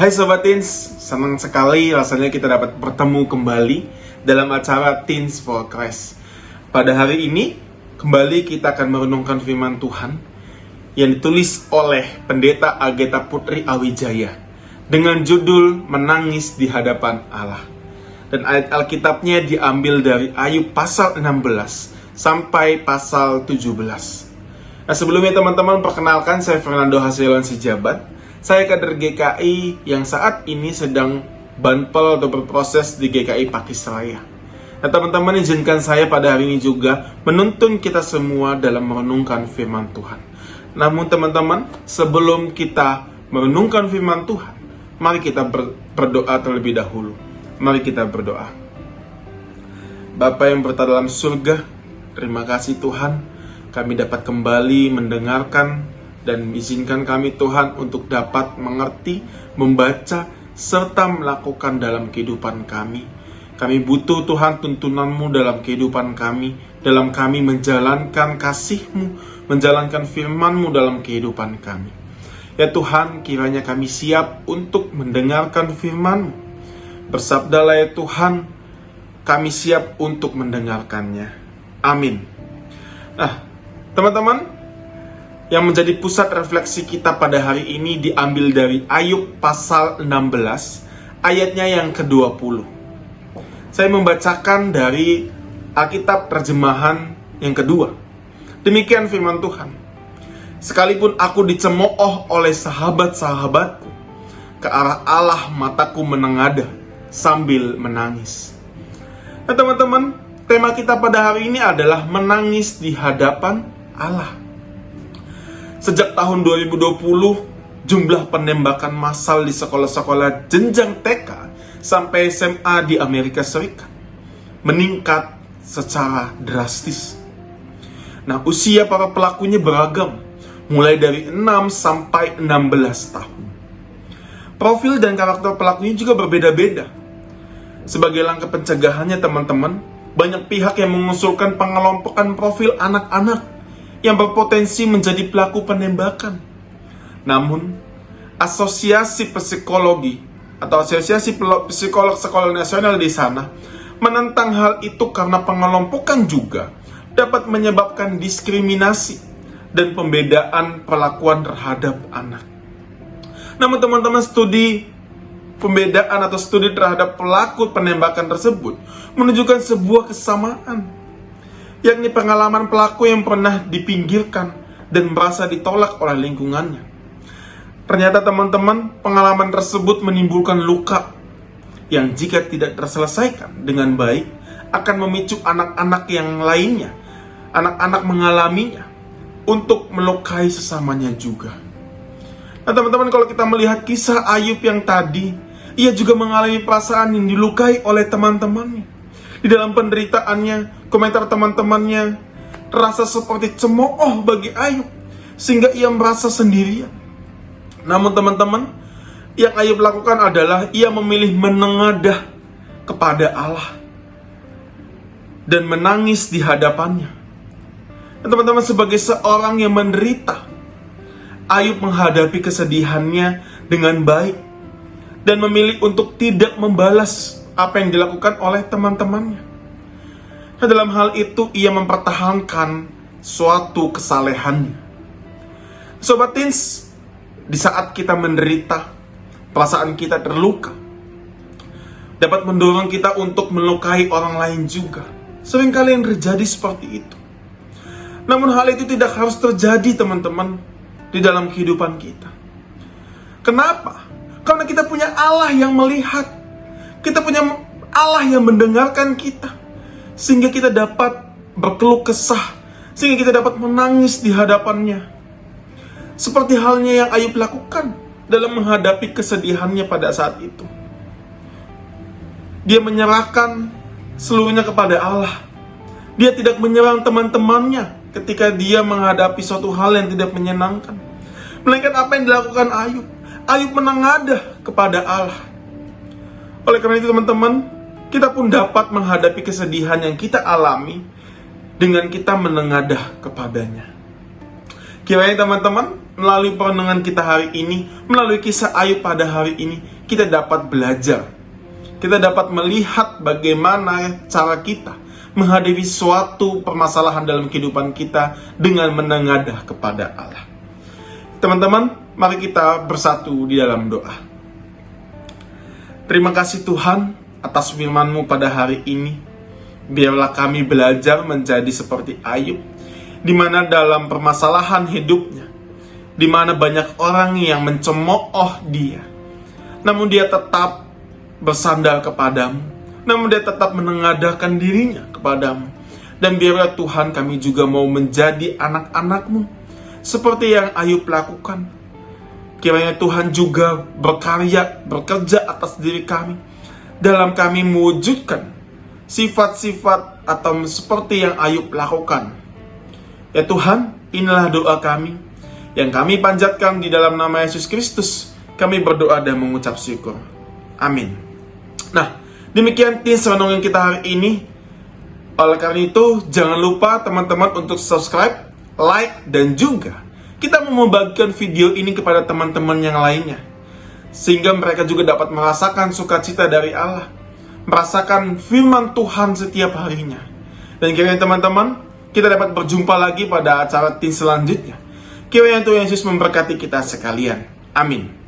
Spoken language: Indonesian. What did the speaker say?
Hai Sobat Teens, senang sekali rasanya kita dapat bertemu kembali dalam acara Teens for Christ. Pada hari ini, kembali kita akan merenungkan firman Tuhan yang ditulis oleh Pendeta Agatha Putri Awijaya dengan judul Menangis di Hadapan Allah. Dan ayat Alkitabnya diambil dari Ayub pasal 16 sampai pasal 17. Nah, sebelumnya teman-teman, perkenalkan saya Fernando Hasilon Sijabat. Saya kader GKI yang saat ini sedang banpel atau berproses di GKI Pakisraya. Nah, teman-teman, izinkan saya pada hari ini juga menuntun kita semua dalam merenungkan firman Tuhan. Namun teman-teman, sebelum kita merenungkan firman Tuhan, mari kita berdoa terlebih dahulu. Mari kita berdoa. Bapa yang berada dalam surga, terima kasih Tuhan, kami dapat kembali mendengarkan dan izinkan kami Tuhan untuk dapat mengerti, membaca, serta melakukan dalam kehidupan kami. Kami butuh Tuhan tuntunan-Mu dalam kehidupan kami, dalam kami menjalankan kasih-Mu, menjalankan firman-Mu dalam kehidupan kami. Ya Tuhan, kiranya kami siap untuk mendengarkan firman-Mu. Bersabdalah ya Tuhan, kami siap untuk mendengarkannya. Amin. Nah, teman-teman, yang menjadi pusat refleksi kita pada hari ini diambil dari Ayub pasal 16, ayatnya yang ke-20. Saya membacakan dari Alkitab terjemahan yang kedua. Demikian firman Tuhan. Sekalipun aku dicemooh oleh sahabat-sahabatku, ke arah Allah mataku menengadah sambil menangis. Nah teman-teman, tema kita pada hari ini adalah menangis di hadapan Allah. Sejak tahun 2020, jumlah penembakan massal di sekolah-sekolah jenjang TK sampai SMA di Amerika Serikat meningkat secara drastis. Nah, usia para pelakunya beragam, mulai dari 6 sampai 16 tahun. Profil dan karakter pelakunya juga berbeda-beda. Sebagai langkah pencegahannya teman-teman, banyak pihak yang mengusulkan pengelompokan profil anak-anak yang berpotensi menjadi pelaku penembakan. Namun, Asosiasi Psikologi atau Asosiasi Psikolog Sekolah Nasional di sana menentang hal itu karena pengelompokan juga dapat menyebabkan diskriminasi dan pembedaan perlakuan terhadap anak. Namun teman-teman, studi pembedaan atau studi terhadap pelaku penembakan tersebut menunjukkan sebuah kesamaan, yakni pengalaman pelaku yang pernah dipinggirkan dan merasa ditolak oleh lingkungannya. Ternyata teman-teman, pengalaman tersebut menimbulkan luka yang jika tidak terselesaikan dengan baik akan memicu anak-anak yang lainnya, anak-anak mengalaminya untuk melukai sesamanya juga. Nah teman-teman, kalau kita melihat kisah Ayub yang tadi, ia juga mengalami perasaan yang dilukai oleh teman-temannya. Di dalam penderitaannya, komentar teman-temannya terasa seperti cemooh bagi Ayub, sehingga ia merasa sendirian. Namun teman-teman, yang Ayub lakukan adalah ia memilih menengadah kepada Allah dan menangis di hadapannya. Dan teman-teman, sebagai seorang yang menderita, Ayub menghadapi kesedihannya dengan baik dan memilih untuk tidak membalas apa yang dilakukan oleh teman-temannya. Nah, dalam hal itu ia mempertahankan suatu kesalehannya. Sobat Teens, di saat kita menderita, perasaan kita terluka, dapat mendorong kita untuk melukai orang lain juga. Seringkali yang terjadi seperti itu. Namun hal itu tidak harus terjadi teman-teman di dalam kehidupan kita. Kenapa? Karena kita punya Allah yang melihat. Kita punya Allah yang mendengarkan kita, sehingga kita dapat berkeluh kesah, sehingga kita dapat menangis di hadapannya. Seperti halnya yang Ayub lakukan dalam menghadapi kesedihannya pada saat itu. Dia menyerahkan seluruhnya kepada Allah. Dia tidak menyerang teman-temannya ketika dia menghadapi suatu hal yang tidak menyenangkan. Melainkan apa yang dilakukan Ayub? Ayub menengadah kepada Allah. Oleh karena itu teman-teman, kita pun dapat menghadapi kesedihan yang kita alami dengan kita menengadah kepadanya. Kiranya teman-teman, melalui perenungan kita hari ini, melalui kisah Ayub pada hari ini, kita dapat belajar. Kita dapat melihat bagaimana cara kita menghadapi suatu permasalahan dalam kehidupan kita dengan menengadah kepada Allah. Teman-teman, mari kita bersatu di dalam doa. Terima kasih Tuhan atas firman-Mu pada hari ini. Biarlah kami belajar menjadi seperti Ayub, di mana dalam permasalahan hidupnya, di mana banyak orang yang mencemooh dia, namun dia tetap bersandar kepadamu, namun dia tetap menengadahkan dirinya kepadamu. Dan biarlah Tuhan kami juga mau menjadi anak-anak-Mu, seperti yang Ayub lakukan. Kiranya Tuhan juga bekerja atas diri kami, dalam kami mewujudkan sifat-sifat atau seperti yang Ayub lakukan. Ya Tuhan, inilah doa kami yang kami panjatkan di dalam nama Yesus Kristus. Kami berdoa dan mengucap syukur. Amin. Nah, demikian Teens Renungan kita hari ini. Oleh karena itu, jangan lupa teman-teman untuk subscribe, like, dan juga kita mau membagikan video ini kepada teman-teman yang lainnya, sehingga mereka juga dapat merasakan sukacita dari Allah, merasakan firman Tuhan setiap harinya. Dan kiranya teman-teman, kita dapat berjumpa lagi pada acara Teens selanjutnya. Kiranya Tuhan Yesus memberkati kita sekalian. Amin.